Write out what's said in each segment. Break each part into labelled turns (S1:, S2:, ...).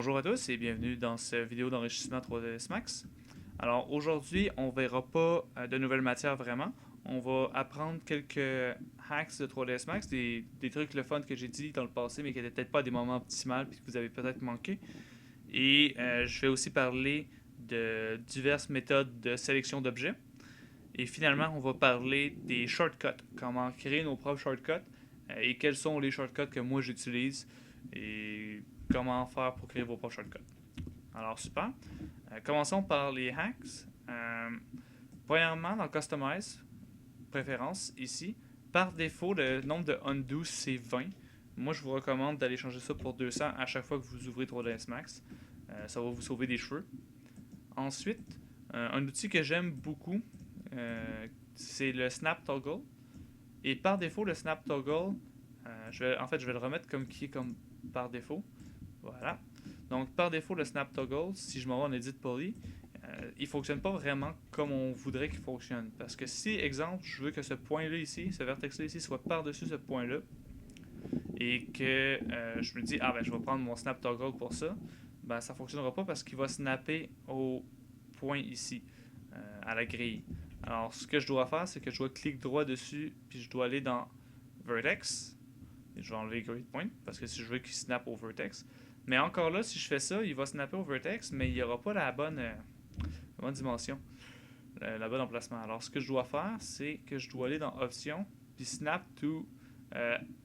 S1: Bonjour à tous et bienvenue dans cette vidéo d'enrichissement 3ds Max. Alors aujourd'hui, on ne verra pas de nouvelles matières vraiment. On va apprendre quelques hacks de 3ds Max, des trucs le fun que j'ai dit dans le passé mais qui n'étaient peut-être pas des moments optimaux puis que vous avez peut-être manqué. Et je vais aussi parler de diverses méthodes de sélection d'objets. Et finalement, on va parler des shortcuts, comment créer nos propres shortcuts et quels sont les shortcuts que moi j'utilise et comment faire pour créer vos propres shortcuts. Alors, super. Commençons par les hacks. Premièrement, dans Customize, préférence, ici, par défaut, le nombre de undo, c'est 20. Moi, je vous recommande d'aller changer ça pour 200 à chaque fois que vous ouvrez 3ds Max. Ça va vous sauver des cheveux. Ensuite, un outil que j'aime beaucoup, c'est le Snap Toggle. Et par défaut, le Snap Toggle, je vais le remettre comme qui est comme par défaut. Voilà. Donc, par défaut, le Snap Toggle, si je m'en vais en Edit Poly, il ne fonctionne pas vraiment comme on voudrait qu'il fonctionne. Parce que si, exemple, je veux que ce point-là ici, ce vertex-là ici, soit par-dessus ce point-là, et que je me dis, ah ben, je vais prendre mon Snap Toggle pour ça, ben, ça ne fonctionnera pas parce qu'il va snapper au point ici, à la grille. Alors, ce que je dois faire, c'est que je dois cliquer droit dessus, puis je dois aller dans Vertex. Et je vais enlever Grid Point, parce que si je veux qu'il snap au Vertex. Mais encore là, si je fais ça, il va snapper au Vertex, mais il n'y aura pas la bonne dimension, la bonne emplacement. Alors, ce que je dois faire, c'est que je dois aller dans Options, puis Snap to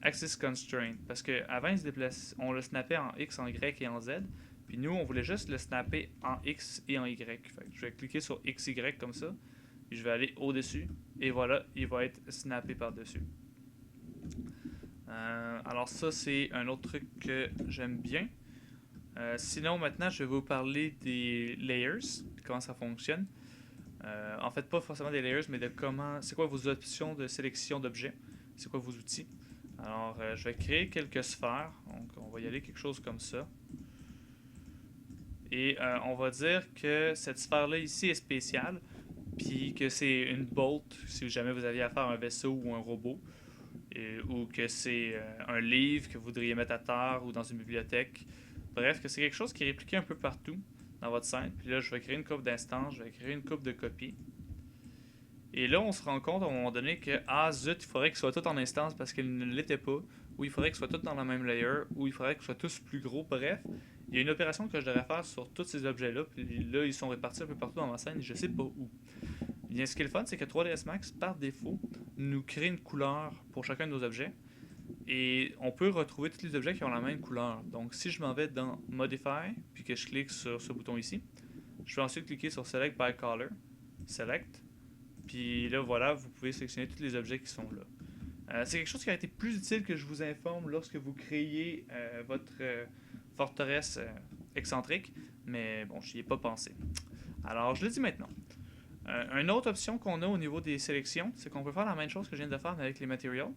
S1: Axis Constraint. Parce qu'avant, on le snappait en X, en Y et en Z. Puis nous, on voulait juste le snapper en X et en Y. Fait que je vais cliquer sur XY comme ça. Puis je vais aller au-dessus. Et voilà, il va être snappé par-dessus. Alors ça, c'est un autre truc que j'aime bien. Sinon, maintenant, je vais vous parler des layers, comment ça fonctionne. En fait, pas forcément des layers, mais de comment, c'est quoi vos options de sélection d'objets, c'est quoi vos outils. Alors, je vais créer quelques sphères. Donc, on va y aller quelque chose comme ça. Et on va dire que cette sphère-là ici est spéciale, puis que c'est une bolt si jamais vous aviez affaire à un vaisseau ou un robot, ou que c'est un livre que vous voudriez mettre à terre ou dans une bibliothèque. Bref, que c'est quelque chose qui est répliqué un peu partout dans votre scène. Puis là, je vais créer une coupe d'instances, je vais créer une coupe de copies. Et là, on se rend compte à un moment donné que, ah zut, il faudrait qu'ils soient tous en instance parce qu'ils ne l'étaient pas, ou il faudrait qu'ils soient tous dans la même layer, ou il faudrait qu'ils soient tous plus gros. Bref, il y a une opération que je devrais faire sur tous ces objets-là, puis là, ils sont répartis un peu partout dans ma scène et je sais pas où. Bien, ce qui est le fun, c'est que 3ds Max, par défaut, nous crée une couleur pour chacun de nos objets. Et on peut retrouver tous les objets qui ont la même couleur. Donc, si je m'en vais dans Modify, puis que je clique sur ce bouton ici, je vais ensuite cliquer sur Select by Color, Select, puis là, voilà, vous pouvez sélectionner tous les objets qui sont là. C'est quelque chose qui a été plus utile que je vous informe lorsque vous créez votre forteresse excentrique, mais bon, je n'y ai pas pensé. Alors, je le dis maintenant. Une autre option qu'on a au niveau des sélections, c'est qu'on peut faire la même chose que je viens de faire mais avec les materials.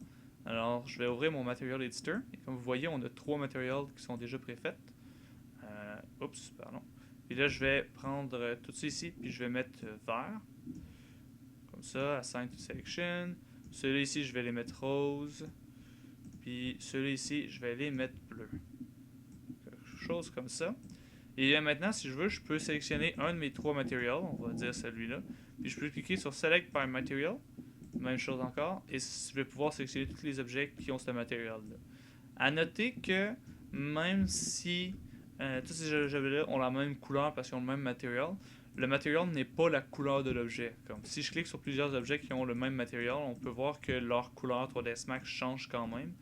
S1: Alors, je vais ouvrir mon Material Editor. Et comme vous voyez, on a 3 materials qui sont déjà préfaits. Oups, pardon. Puis là, je vais prendre tout ça ici, puis je vais mettre vert. Comme ça, Assign to Selection. Ceux-là ici, je vais les mettre rose. Puis ceux-là ici, je vais les mettre bleu. Quelque chose comme ça. Et là, maintenant, si je veux, je peux sélectionner un de mes 3 materials. On va dire celui-là. Puis je peux cliquer sur Select by Material. Même chose encore. Et je vais pouvoir sélectionner tous les objets qui ont ce matériel-là. À noter que même si tous ces objets-là ont la même couleur parce qu'ils ont le même matériel, le matériel n'est pas la couleur de l'objet. Comme si je clique sur plusieurs objets qui ont le même matériel, on peut voir que leur couleur 3ds Max change quand même.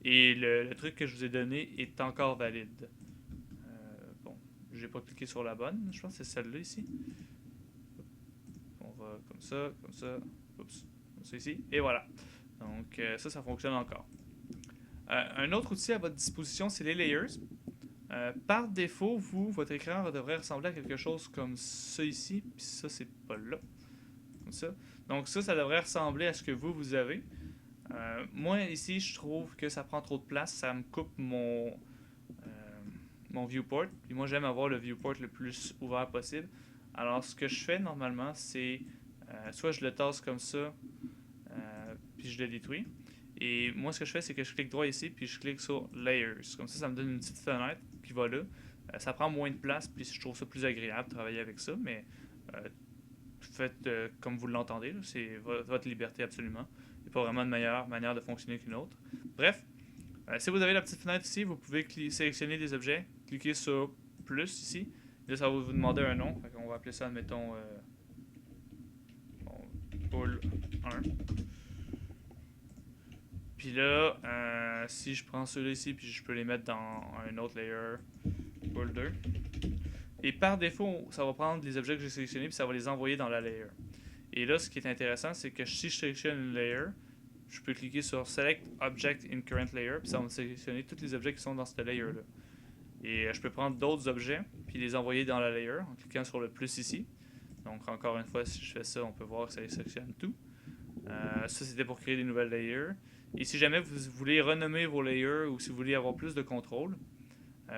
S1: Et le truc que je vous ai donné est encore valide. Bon, j'ai pas cliqué sur la bonne, je pense que c'est celle-là ici. On va comme ça, comme ça. Oups. Ça ici, et voilà. Donc ça fonctionne encore. Un autre outil à votre disposition, c'est les layers. Par défaut, votre écran devrait ressembler à quelque chose comme ça ici, puis ça, c'est pas là. Comme ça. Donc ça devrait ressembler à ce que vous avez. Moi, ici, je trouve que ça prend trop de place, ça me coupe mon viewport. Puis moi, j'aime avoir le viewport le plus ouvert possible. Alors, ce que je fais normalement, c'est soit je le tasse comme ça, puis je le détruis. Et moi, ce que je fais, c'est que je clique droit ici, puis je clique sur Layers. Comme ça me donne une petite fenêtre qui va là. Ça prend moins de place, puis je trouve ça plus agréable de travailler avec ça, mais faites comme vous l'entendez, c'est votre liberté absolument. Il n'y a pas vraiment de meilleure manière de fonctionner qu'une autre. Bref, si vous avez la petite fenêtre ici, vous pouvez sélectionner des objets, cliquer sur plus ici. Là, ça va vous demander un nom. On va appeler ça, admettons, pool 1. Puis là, si je prends ceux-là ici, puis je peux les mettre dans un autre layer, pool 2. Et par défaut, ça va prendre les objets que j'ai sélectionnés, puis ça va les envoyer dans la layer. Et là, ce qui est intéressant, c'est que si je sélectionne une layer, je peux cliquer sur Select Object in Current Layer, puis ça va me sélectionner tous les objets qui sont dans cette layer-là. Et je peux prendre d'autres objets, puis les envoyer dans la layer en cliquant sur le plus ici. Donc, encore une fois, si je fais ça, on peut voir que ça sélectionne tout. Ça, c'était pour créer des nouvelles layers. Et si jamais vous voulez renommer vos layers ou si vous voulez avoir plus de contrôle,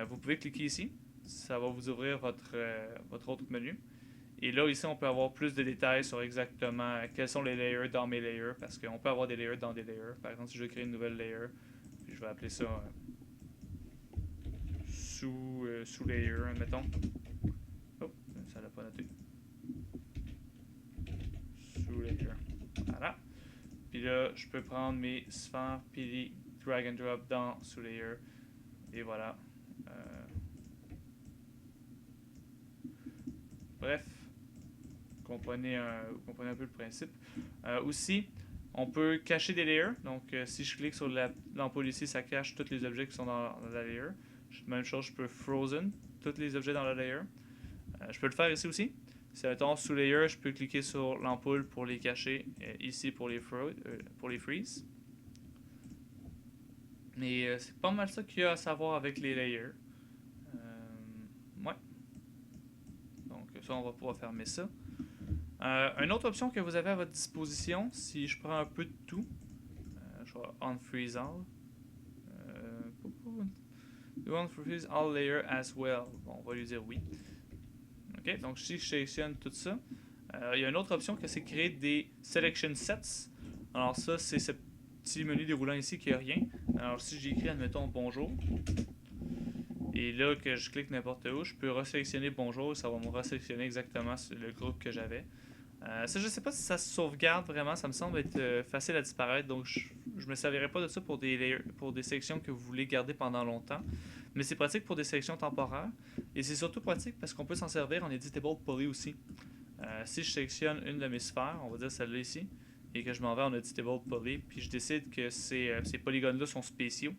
S1: vous pouvez cliquer ici. Ça va vous ouvrir votre autre menu. Et là, ici, on peut avoir plus de détails sur exactement quels sont les layers dans mes layers, parce qu'on peut avoir des layers dans des layers. Par exemple, si je veux créer une nouvelle layer, puis je vais appeler ça sous layer, admettons. Oh, ça l'a pas noté. Sous layer. Voilà. Puis là, je peux prendre mes sphères, puis les drag and drop dans sous layer. Et voilà. Bref, comprenez un peu le principe. Aussi, on peut cacher des layers. Donc, si je clique sur l'ampoule ici, ça cache tous les objets qui sont dans la layer. Même chose, je peux frozen tous les objets dans la layer. Je peux le faire ici aussi. Si mettons sous layer, je peux cliquer sur l'ampoule pour les cacher. Ici pour les freeze. Mais c'est pas mal ça qu'il y a à savoir avec les layers. Ouais. Donc ça, on va pouvoir fermer ça. Une autre option que vous avez à votre disposition, si je prends un peu de tout, je vais unfreeze all. You unfreeze all layer as well. Bon, on va lui dire oui. Ok, donc si je sélectionne tout ça, il y a une autre option que c'est créer des selection sets. Alors ça, c'est ce petit menu déroulant ici qui n'a rien. Alors si j'écris, admettons, bonjour, et là que je clique n'importe où, je peux resélectionner bonjour et ça va me resélectionner exactement le groupe que j'avais. Ça, je ne sais pas si ça se sauvegarde vraiment, ça me semble être facile à disparaître, donc je ne me servirai pas de ça pour des sélections que vous voulez garder pendant longtemps. Mais c'est pratique pour des sélections temporaires, et c'est surtout pratique parce qu'on peut s'en servir en editable poly aussi. Si je sélectionne une de mes sphères, on va dire celle-là ici, et que je m'en vais en editable poly, puis je décide que ces polygones-là sont spéciaux,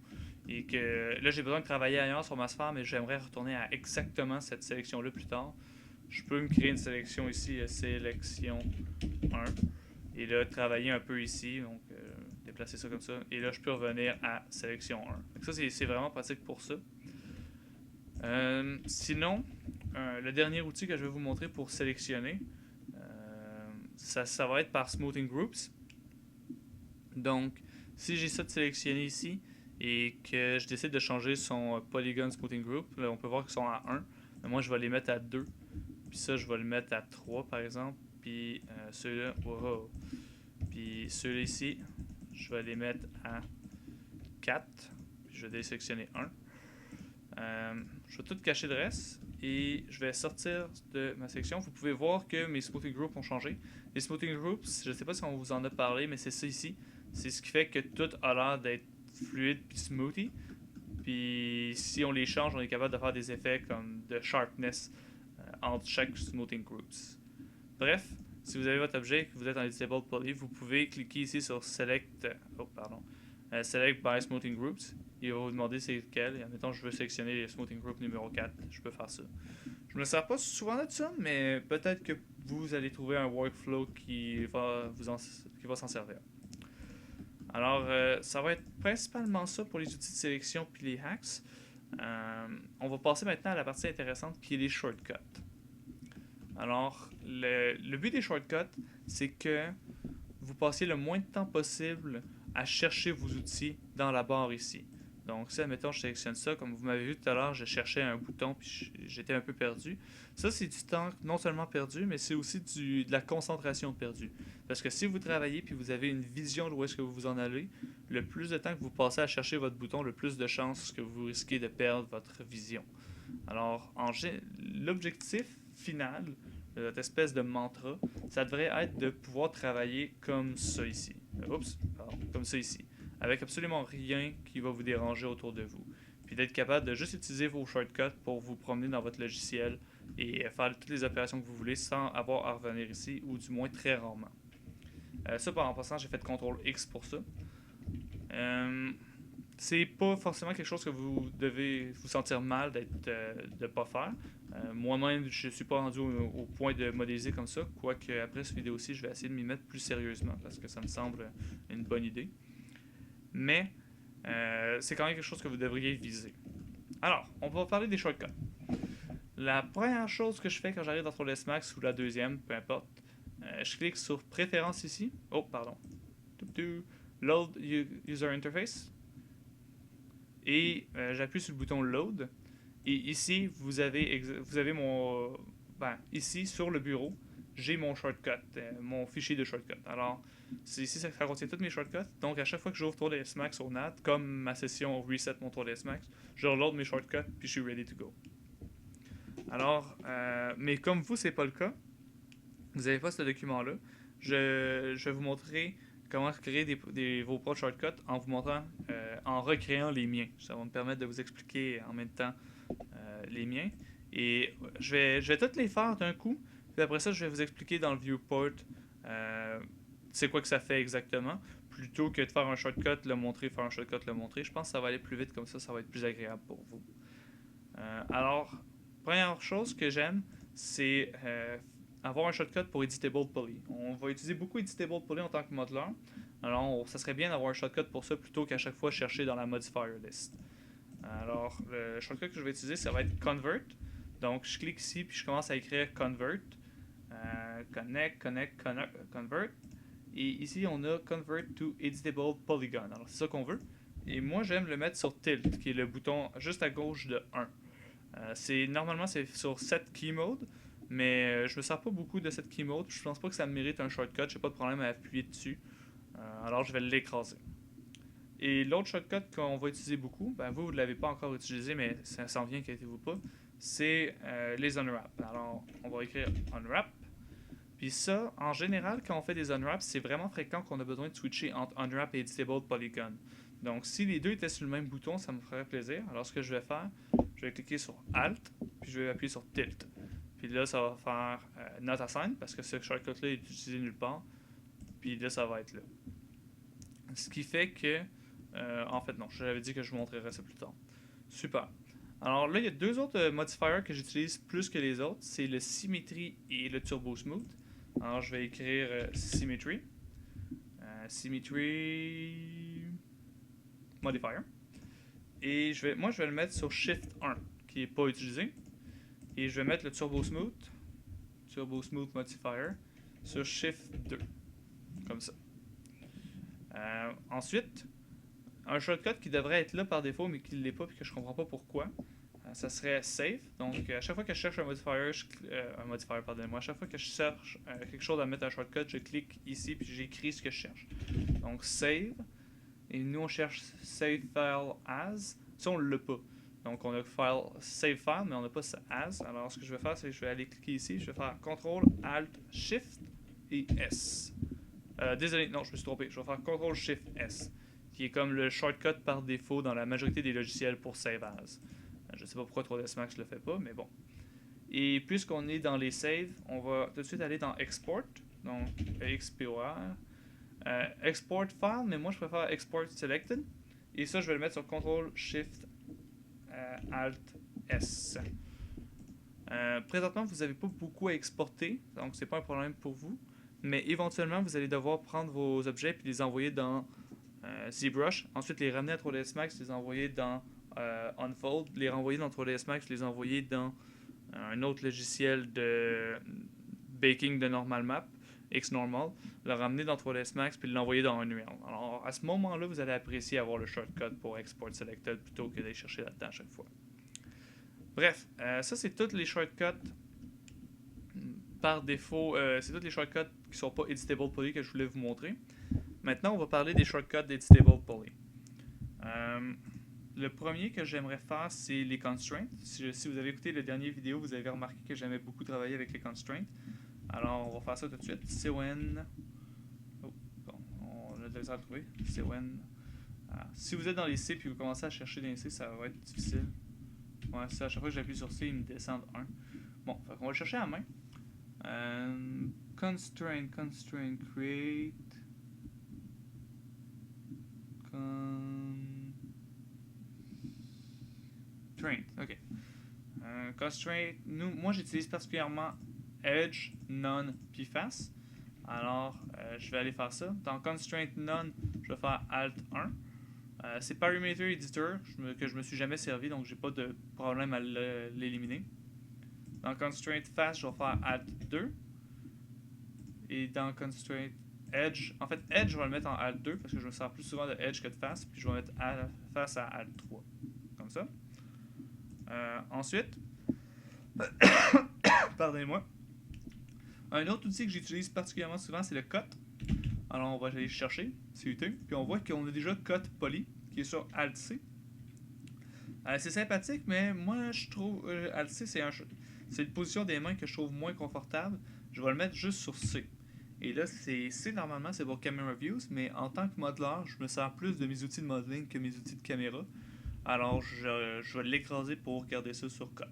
S1: et que là j'ai besoin de travailler ailleurs sur ma sphère, mais j'aimerais retourner à exactement cette sélection-là plus tard. Je peux me créer une sélection ici, sélection 1, et là travailler un peu ici, donc déplacer ça comme ça, et là je peux revenir à sélection 1. Donc ça c'est vraiment pratique pour ça. Sinon, le dernier outil que je vais vous montrer pour sélectionner, ça va être par Smoothing Groups. Donc, si j'ai ça de sélectionné ici et que je décide de changer son Polygon Smoothing Group, là, on peut voir qu'ils sont à 1. Mais moi, je vais les mettre à 2. Puis ça, je vais le mettre à 3 par exemple. Puis ceux-là, wow. Puis ceux-là ici, je vais les mettre à 4. Puis je vais désélectionner 1. Je vais tout cacher le reste et je vais sortir de ma section. Vous pouvez voir que mes smoothing groups ont changé. Les smoothing groups, je ne sais pas si on vous en a parlé, mais c'est ça ici. C'est ce qui fait que tout a l'air d'être fluide puis smoothie. Puis si on les change, on est capable de faire des effets comme de sharpness entre chaque smoothing groups. Bref, si vous avez votre objet et que vous êtes en editable poly, vous pouvez cliquer ici sur Select by Smoothing Groups. Il va vous demander c'est lequel. Et admettons, je veux sélectionner le Smoothing Group numéro 4. Je peux faire ça. Je ne me sers pas souvent de ça, mais peut-être que vous allez trouver un workflow qui va s'en servir. Alors, ça va être principalement ça pour les outils de sélection puis les hacks. On va passer maintenant à la partie intéressante qui est les shortcuts. Alors, le but des shortcuts, c'est que vous passiez le moins de temps possible à chercher vos outils dans la barre ici. Donc, si, admettons, je sélectionne ça, comme vous m'avez vu tout à l'heure, je cherchais un bouton puis j'étais un peu perdu. Ça, c'est du temps non seulement perdu, mais c'est aussi de la concentration perdue. Parce que si vous travaillez puis vous avez une vision de où est-ce que vous en allez, le plus de temps que vous passez à chercher votre bouton, le plus de chances que vous risquez de perdre votre vision. Alors, l'objectif final de cette espèce de mantra, ça devrait être de pouvoir travailler comme ça ici. Oups, pardon, comme ça ici. Avec absolument rien qui va vous déranger autour de vous. Puis d'être capable de juste utiliser vos shortcuts pour vous promener dans votre logiciel et faire toutes les opérations que vous voulez sans avoir à revenir ici, ou du moins très rarement. Ça, en passant, j'ai fait CTRL X pour ça. C'est pas forcément quelque chose que vous devez vous sentir mal de ne pas faire. Moi-même, je suis pas rendu au point de modéliser comme ça, quoique après cette vidéo-ci, je vais essayer de m'y mettre plus sérieusement parce que ça me semble une bonne idée. Mais c'est quand même quelque chose que vous devriez viser. Alors, on va parler des shortcuts. La première chose que je fais quand j'arrive dans Control Max ou la deuxième, peu importe, je clique sur Préférences ici. Oh, pardon. Load User Interface. Et j'appuie sur le bouton Load. Et ici, vous avez mon... ici, sur le bureau, j'ai mon shortcut, mon fichier de shortcut. Alors, ici, ça contient tous mes shortcuts. Donc, à chaque fois que j'ouvre TourDS Max au NAT, comme ma session Reset mon TourDS Max, je reload mes shortcuts, puis je suis ready to go. Alors, mais comme vous, c'est pas le cas, vous n'avez pas ce document-là, je vais vous montrer comment créer vos propres shortcuts en vous montrant, en recréant les miens. Ça va me permettre de vous expliquer en même temps les miens. Et je vais toutes les faire d'un coup. Puis après ça, je vais vous expliquer dans le viewport c'est quoi que ça fait exactement. Plutôt que de faire un shortcut, le montrer, faire un shortcut, le montrer. Je pense que ça va aller plus vite comme ça va être plus agréable pour vous. Alors, première chose que j'aime, c'est avoir un shortcut pour Editable Poly. On va utiliser beaucoup Editable Poly en tant que modeler. Alors, ça serait bien d'avoir un shortcut pour ça plutôt qu'à chaque fois chercher dans la modifier list. Alors, le shortcut que je vais utiliser, ça va être Convert. Donc, je clique ici, puis je commence à écrire Convert. Connect, Convert. Et ici, on a Convert to Editable Polygon. Alors, c'est ça qu'on veut. Et moi, j'aime le mettre sur Tilt, qui est le bouton juste à gauche de 1. Normalement, c'est sur Set Key Mode, mais je me sers pas beaucoup de Set Key Mode. Je pense pas que ça mérite un shortcut. J'ai pas de problème à appuyer dessus. Alors, je vais l'écraser. Et l'autre shortcut qu'on va utiliser beaucoup, vous ne l'avez pas encore utilisé, mais ça s'en vient, inquiétez-vous pas, c'est les unwrap. Alors, on va écrire unwrap. Puis ça, en général, quand on fait des unwraps, c'est vraiment fréquent qu'on a besoin de switcher entre unwrap et editable polygon. Donc, si les deux étaient sur le même bouton, ça me ferait plaisir. Alors, ce que je vais faire, je vais cliquer sur Alt, puis je vais appuyer sur Tilt. Puis là, ça va faire Not Assigned, parce que ce shortcut-là est utilisé nulle part. Puis là, ça va être là. Ce qui fait que... en fait, non, je l'avais dit que je vous montrerai ça plus tard. Super. Alors là, il y a deux autres modifiers que j'utilise plus que les autres. C'est le Symmetry et le Turbo Smooth. Alors, je vais écrire Symmetry. Symmetry Modifier. Et moi, je vais le mettre sur Shift 1, qui n'est pas utilisé. Et je vais mettre le Turbo Smooth Modifier, sur Shift 2. Comme ça. Ensuite, un shortcut qui devrait être là par défaut, mais qui ne l'est pas, et que je ne comprends pas pourquoi, ça serait Save. Donc, à chaque fois que je cherche un modifier, à chaque fois que je cherche quelque chose à mettre un shortcut, je clique ici, puis j'écris ce que je cherche. Donc, Save. Et nous, on cherche Save File As. Ça, on ne l'a pas. Donc, on a Save File, mais on n'a pas ça As. Alors, ce que je vais faire, c'est que je vais aller cliquer ici. Je vais faire CTRL, Alt, Shift et S. Désolé, non, je me suis trompé. Je vais faire CTRL, Shift, S, qui est comme le shortcut par défaut dans la majorité des logiciels pour Save As. Je ne sais pas pourquoi 3ds Max ne le fait pas, mais bon. Et puisqu'on est dans les saves, on va tout de suite aller dans Export, donc EXPOR. Export File, mais moi je préfère Export Selected. Et ça, je vais le mettre sur CTRL Shift Alt S. Présentement, vous n'avez pas beaucoup à exporter, donc c'est pas un problème pour vous. Mais éventuellement, vous allez devoir prendre vos objets et les envoyer dans ZBrush. Ensuite, les ramener à 3ds Max, les envoyer dans Unfold, les renvoyer dans 3ds Max, les envoyer dans un autre logiciel de baking de normal map, Xnormal, le ramener dans 3ds Max puis l'envoyer dans Unreal. Alors à ce moment-là, vous allez apprécier avoir le shortcut pour Export Selected plutôt que d'aller chercher là-dedans à chaque fois. Bref, ça c'est tous les shortcuts par défaut, c'est tous les shortcuts qui ne sont pas Editable Poly que je voulais vous montrer. Maintenant, on va parler des shortcuts d'Editable Poly. le premier que j'aimerais faire, c'est les constraints. Si vous avez écouté le dernier vidéo, vous avez remarqué que j'aimais beaucoup travailler avec les constraints. Alors, on va faire ça tout de suite. Sewen. Oh, bon, on a de la à trouver. Sewen. Ah, si vous êtes dans les C puis vous commencez à chercher dans les C, ça va être difficile. Ouais, c'est à chaque fois que j'appuie sur C, il me descend de 1. Bon, fait qu'on va le chercher à la main. Constraint, create. Constraint, ok. Constraint, moi j'utilise particulièrement Edge, None, puis Face. Alors, je vais aller faire ça. Dans Constraint None, je vais faire Alt 1. C'est Parameter Editor que je me suis jamais servi, donc j'ai pas de problème à l'éliminer. Dans Constraint Fast, je vais faire Alt 2. Et dans Constraint Edge, en fait Edge, je vais le mettre en Alt 2 parce que je me sers plus souvent de Edge que de Fast, puis je vais mettre Fast à Alt 3. Comme ça. Ensuite, pardonnez-moi. Un autre outil que j'utilise particulièrement souvent, c'est le cut. Alors on va aller chercher, CUT, puis on voit qu'on a déjà cut poly qui est sur Alt C. C'est sympathique, mais moi je trouve Alt C c'est une position des mains que je trouve moins confortable. Je vais le mettre juste sur C. Et là, C normalement c'est pour Camera Views, mais en tant que modeler, je me sers plus de mes outils de modeling que mes outils de caméra. Alors je vais l'écraser pour garder ça sur cut.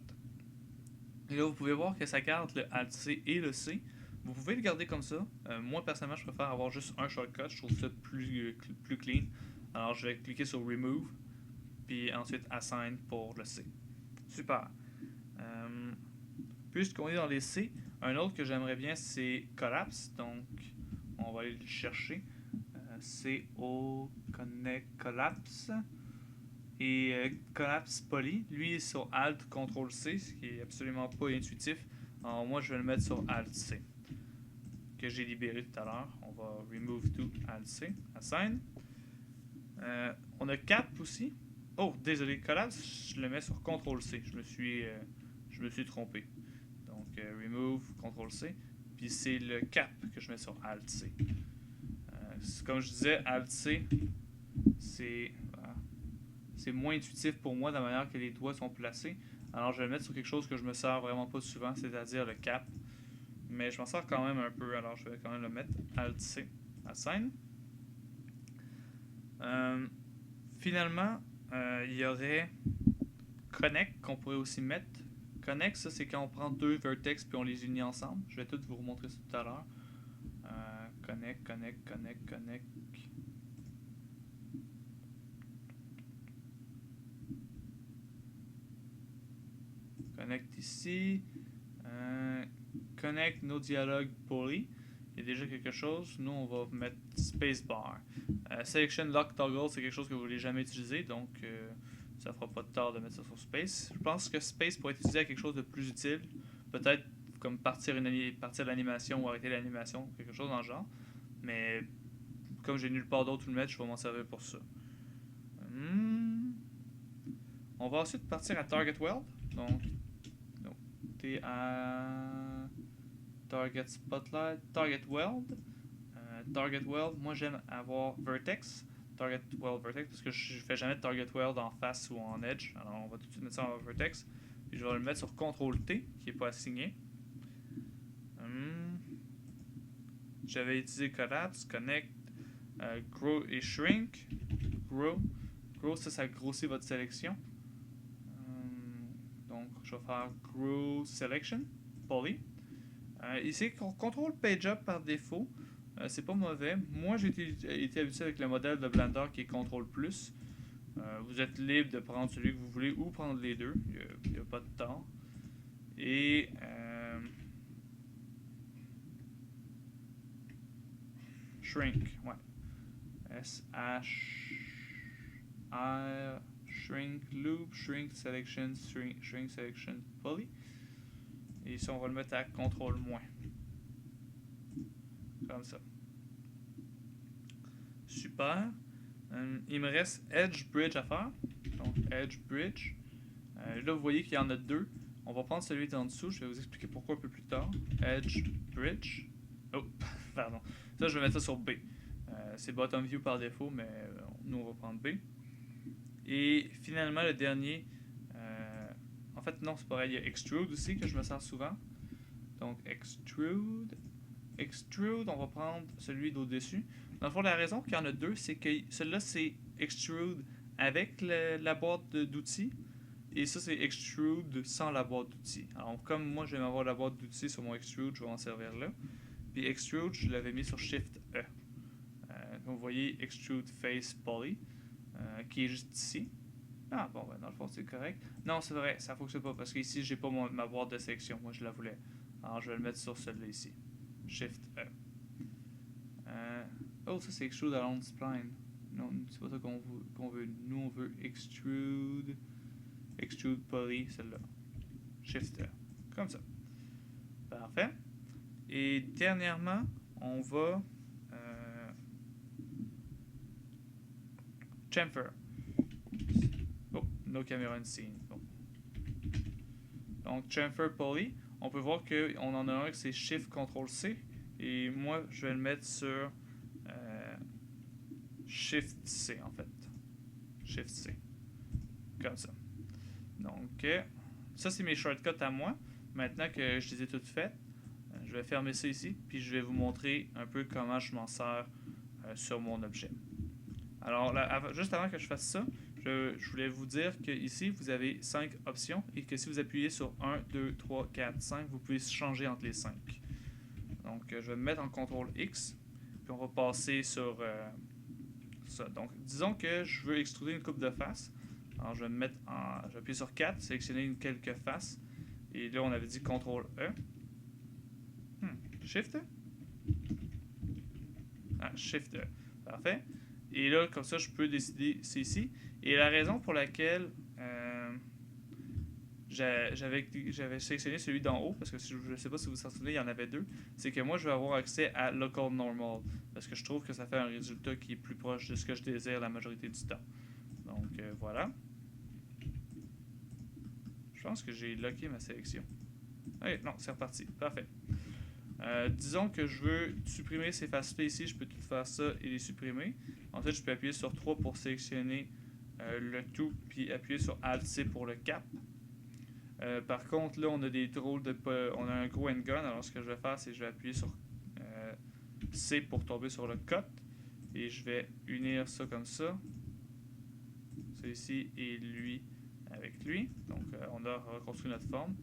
S1: Et là, vous pouvez voir que ça garde le Alt C et le C. Vous pouvez le garder comme ça. Moi, personnellement, je préfère avoir juste un shortcut. Je trouve ça plus clean. Alors, je vais cliquer sur Remove. Puis ensuite, Assign pour le C. Super. Puisqu'on est dans les C, un autre que j'aimerais bien, c'est Collapse. Donc, on va aller le chercher. CO Connect Collapse. Et Collapse Poly, lui est sur Alt Ctrl C, ce qui est absolument pas intuitif. Alors moi je vais le mettre sur Alt C, que j'ai libéré tout à l'heure. On va Remove to Alt C, Assign. On a Cap aussi. Oh, désolé, Collapse, je le mets sur Ctrl C. Je me suis trompé. Donc Remove, Ctrl C. Puis c'est le Cap que je mets sur Alt C. Comme je disais, Alt C, c'est moins intuitif pour moi de la manière que les doigts sont placés. Alors je vais le mettre sur quelque chose que je me sers vraiment pas souvent, c'est-à-dire le cap. Mais je m'en sers quand même un peu, alors je vais quand même le mettre Alt C, Assign. Finalement, il y aurait Connect qu'on pourrait aussi mettre. Connect, ça c'est quand on prend deux vertex puis on les unit ensemble. Je vais tout vous remontrer ça tout à l'heure. Connect. Connect ici. Connect no dialogue poly. Il y a déjà quelque chose. Nous, on va mettre spacebar. Selection lock toggle, c'est quelque chose que vous ne voulez jamais utiliser, donc ça fera pas de tort de mettre ça sur space. Je pense que space pourrait être utilisé à quelque chose de plus utile. Peut-être comme partir l'animation ou arrêter l'animation, quelque chose dans le genre. Mais comme j'ai nulle part d'autre où le mettre, je vais m'en servir pour ça. On va ensuite partir à Target Weld. Donc, t'es à Target Spotlight, Target Weld. Target Weld, moi j'aime avoir Vertex. Target Weld Vertex parce que je fais jamais de Target Weld en face ou en edge. Alors on va tout de suite mettre ça en Vertex. Puis je vais le mettre sur CTRL T qui n'est pas assigné. J'avais utilisé Collapse, Connect, Grow et Shrink. Grow, ça grossit votre sélection. Donc je vais faire Grow Selection, Poly. Ici, on contrôle Page Up par défaut. C'est pas mauvais. Moi, j'ai été habitué avec le modèle de Blender qui est Contrôle Plus. Vous êtes libre de prendre celui que vous voulez ou prendre les deux. Il n'y a pas de tort. Et Shrink, ouais. S-H-R Shrink Loop, Shrink Selection, Shrink Selection Poly. Et ici, on va le mettre à CTRL-. Comme ça. Super. Il me reste Edge Bridge à faire. Donc, Edge Bridge. Là, vous voyez qu'il y en a deux. On va prendre celui d'en dessous. Je vais vous expliquer pourquoi un peu plus tard. Edge Bridge. Oh, pardon. Ça, je vais mettre ça sur B. C'est Bottom View par défaut, mais nous, on va prendre B. Et finalement, le dernier, en fait, non, c'est pareil, il y a Extrude aussi que je me sers souvent. Donc, Extrude. Extrude, on va prendre celui d'au-dessus. Dans le fond, la raison qu'il y en a deux, c'est que celui-là, c'est Extrude avec la boîte d'outils. Et ça, c'est Extrude sans la boîte d'outils. Alors, comme moi, je vais avoir la boîte d'outils sur mon Extrude, je vais en servir là. Puis Extrude, je l'avais mis sur Shift E. Comme vous voyez, Extrude Face Poly, qui est juste ici. Ah, bon, ben, dans le fond, c'est correct. Non, c'est vrai, ça fonctionne pas parce qu'ici, j'ai pas ma boîte de sélection. Moi, je la voulais. Alors, je vais le mettre sur celui-là ici. Shift E. Oh, ça, c'est Extrude Along Spline. Non, c'est pas ça qu'on veut. Nous, on veut Extrude. Extrude Poly, celle-là. Shift E. Comme ça. Parfait. Et dernièrement, on va chamfer. Oh, no camera in scene. Bon. Donc, chamfer poly. On peut voir qu'on en a un que c'est Shift Ctrl C. Et moi, je vais le mettre sur Shift C en fait. Shift C. Comme ça. Donc, ça c'est mes shortcuts à moi. Maintenant que je les ai toutes faites, je vais fermer ça ici. Puis je vais vous montrer un peu comment je m'en sers sur mon objet. Alors, là, juste avant que je fasse ça, je voulais vous dire que ici vous avez 5 options et que si vous appuyez sur 1, 2, 3, 4, 5, vous pouvez changer entre les 5. Donc, je vais me mettre en CTRL X, puis on va passer sur ça. Donc, disons que je veux extruder une coupe de face. Alors, je vais me mettre en. Je vais appuyer sur 4, sélectionner quelques faces. Et là, on avait dit CTRL E. Shift E? Ah, Shift E. Parfait. Et là, comme ça, je peux décider, c'est ici. Et la raison pour laquelle j'avais sélectionné celui d'en haut, parce que je ne sais pas si vous vous en souvenez, il y en avait deux, c'est que moi, je vais avoir accès à Local Normal, parce que je trouve que ça fait un résultat qui est plus proche de ce que je désire la majorité du temps. Donc, voilà. Je pense que j'ai locké ma sélection. Ok, non, c'est reparti. Parfait. Disons que je veux supprimer ces faces-là ici, je peux tout faire ça et les supprimer. Ensuite, je peux appuyer sur 3 pour sélectionner le tout, puis appuyer sur Alt-C pour le cap. Par contre, là, on a des drôles de. On a un gros handgun, alors ce que je vais faire, c'est que je vais appuyer sur C pour tomber sur le cut. Et je vais unir ça comme ça. Celui-ci et lui avec lui. Donc, on a reconstruit notre forme.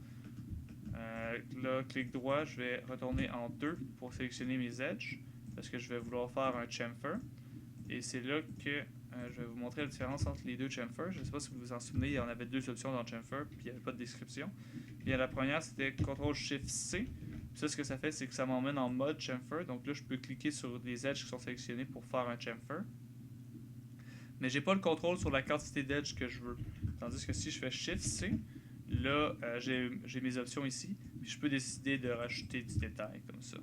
S1: Là, clic droit, je vais retourner en 2 pour sélectionner mes edges parce que je vais vouloir faire un chamfer. Et c'est là que je vais vous montrer la différence entre les deux chamfers. Je ne sais pas si vous vous en souvenez, il y en avait deux options dans le chamfer, puis il n'y avait pas de description. Bien, la première, c'était CTRL-SHIFT-C. Ça, ce que ça fait, c'est que ça m'emmène en mode chamfer. Donc là, je peux cliquer sur les edges qui sont sélectionnés pour faire un chamfer. Mais j'ai pas le contrôle sur la quantité d'edge que je veux. Tandis que si je fais Shift-C, là, j'ai mes options ici. Puis je peux décider de rajouter du détail comme ça.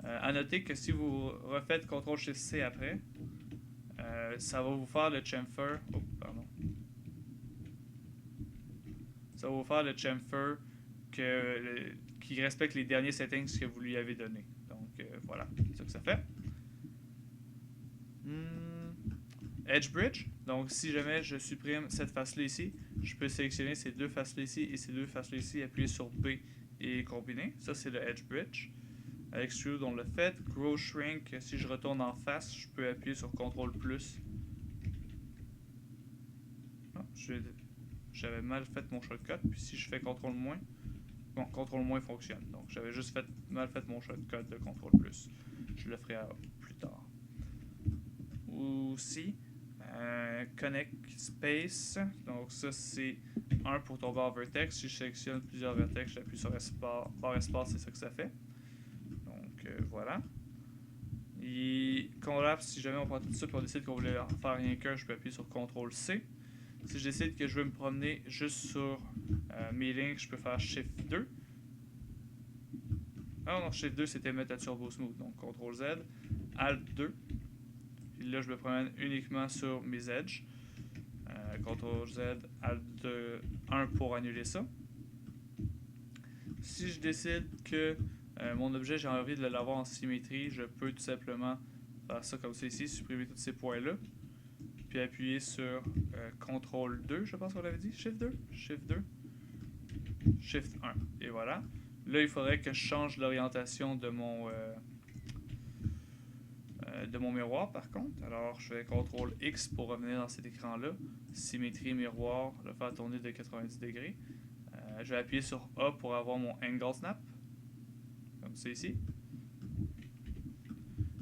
S1: À noter que si vous refaites CTRL-SHIFT-C après, ça va vous faire le chamfer. Oh, pardon. Ça va vous faire le chamfer qui respecte les derniers settings que vous lui avez donnés. Donc, voilà. C'est ça que ça fait. Edge Bridge. Donc, si jamais je supprime cette face-là ici, je peux sélectionner ces deux faces-là ici et ces deux faces-là ici, appuyer sur B et combiner. Ça, c'est le Edge Bridge. Extrude, on l'a fait. Grow Shrink, si je retourne en face, je peux appuyer sur CTRL+. Ah, j'avais mal fait mon shortcut, puis si je fais CTRL-, bon, CTRL- fonctionne. Donc, j'avais juste mal fait mon shortcut de CTRL+. Je le ferai plus tard. Aussi, Connect Space. Donc, ça, c'est 1 pour tomber en vertex. Si je sélectionne plusieurs vertex, j'appuie sur barre espace, c'est ça que ça fait. Donc, voilà. Et Collapse, si jamais on prend tout ça et on décide qu'on voulait en faire rien qu'un, je peux appuyer sur CTRL-C. Si je décide que je veux me promener juste sur mes lignes, je peux faire Shift 2. Ah non, Shift 2 c'était mettre à Turbo Smooth. Donc CTRL-Z, Alt-2. Puis là, je me promène uniquement sur mes edges. CTRL-Z, Alt-1 pour annuler ça. Si je décide que mon objet, j'ai envie de l'avoir en symétrie, je peux tout simplement faire ça comme ça ici, supprimer tous ces points-là. puis appuyer sur CTRL 2, je pense qu'on l'avait dit, Shift 2, Shift 2, Shift 1, et voilà. Là, il faudrait que je change l'orientation de mon miroir, par contre. Alors, je fais CTRL X pour revenir dans cet écran-là. Symétrie miroir, le faire tourner de 90 degrés. Je vais appuyer sur A pour avoir mon angle snap, comme ça ici.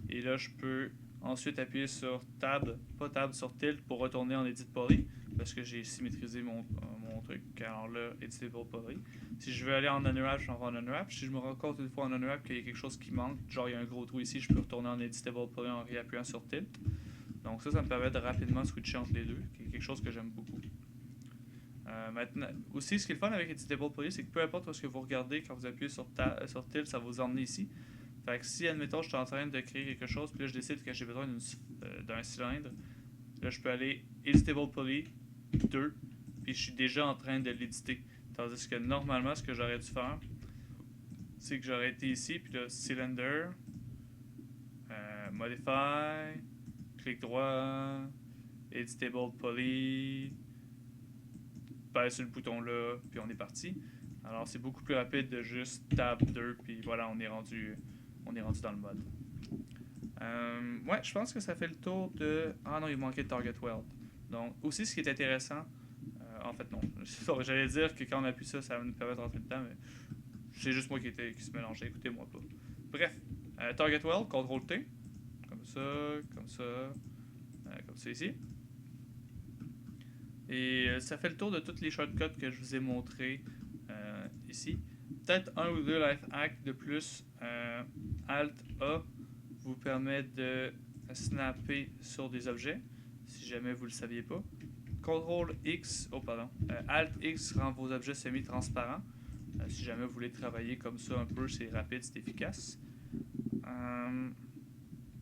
S1: Et là, je peux ensuite appuyer sur Tab, pas Tab, sur Tilt pour retourner en Edit Poly, parce que j'ai symétrisé mon truc. Alors là, Editable Poly. Si je veux aller en Unwrap, je m'en vais en Unwrap. Si je me rends compte une fois en Unwrap qu'il y a quelque chose qui manque, genre il y a un gros trou ici, je peux retourner en Editable Poly en réappuyant sur Tilt. Donc ça me permet de rapidement switcher entre les deux, qui est quelque chose que j'aime beaucoup. Maintenant, aussi, ce qui est le fun avec Editable Poly, c'est que peu importe ce que vous regardez, quand vous appuyez sur Tilt, ça va vous emmener ici. Fait que si, admettons, je suis en train de créer quelque chose, puis là, je décide que j'ai besoin d'un cylindre, là, je peux aller Editable Poly 2, puis je suis déjà en train de l'éditer. Tandis que normalement, ce que j'aurais dû faire, c'est que j'aurais été ici, puis là, Cylinder, Modify, clic droit, Editable Poly, pèse sur le bouton là, puis on est parti. Alors, c'est beaucoup plus rapide de juste Tab 2, puis voilà, on est rendu dans le mode. Ouais, je pense que ça fait le tour de... Ah non, il manquait de Target Weld. Donc, aussi, ce qui est intéressant... en fait, non. J'allais dire que quand on appuie ça, ça va nous permettre de rentrer dedans, mais c'est juste moi qui se mélangeait. Écoutez-moi pas. Bref, Target Weld, CTRL T. Comme ça ici. Et ça fait le tour de tous les shortcuts que je vous ai montrés ici. Peut-être un ou deux life hacks de plus. Alt A vous permet de snapper sur des objets, si jamais vous ne le saviez pas. CTRL X, Alt X rend vos objets semi-transparents. Si jamais vous voulez travailler comme ça un peu, c'est rapide, c'est efficace.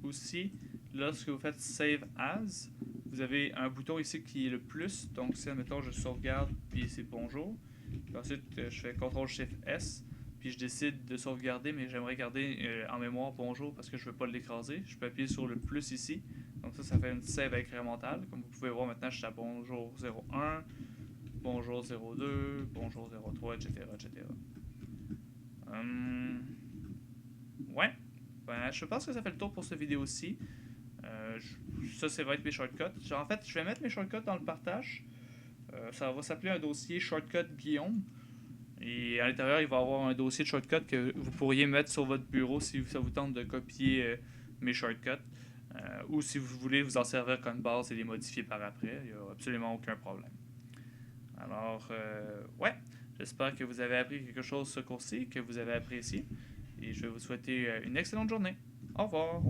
S1: Aussi, lorsque vous faites Save As, vous avez un bouton ici qui est le plus. Donc, si, admettons, je sauvegarde, puis c'est bonjour. Puis ensuite, je fais CTRL Shift S, puis je décide de sauvegarder, mais j'aimerais garder en mémoire bonjour parce que je ne veux pas l'écraser. Je peux appuyer sur le plus ici. Donc ça fait une save incrémentale. Comme vous pouvez voir maintenant, je suis à bonjour 01, bonjour 02, bonjour 03, etc. Ouais. Ben, je pense que ça fait le tour pour cette vidéo-ci. Ça va être mes shortcuts. En fait, je vais mettre mes shortcuts dans le partage. Ça va s'appeler un dossier Shortcut Guillaume. Et à l'intérieur, il va y avoir un dossier de shortcuts que vous pourriez mettre sur votre bureau si ça vous tente de copier mes shortcuts. Ou si vous voulez vous en servir comme base et les modifier par après. Il n'y a absolument aucun problème. Alors, ouais. J'espère que vous avez appris quelque chose ce cours-ci, que vous avez apprécié. Et je vais vous souhaiter une excellente journée. Au revoir.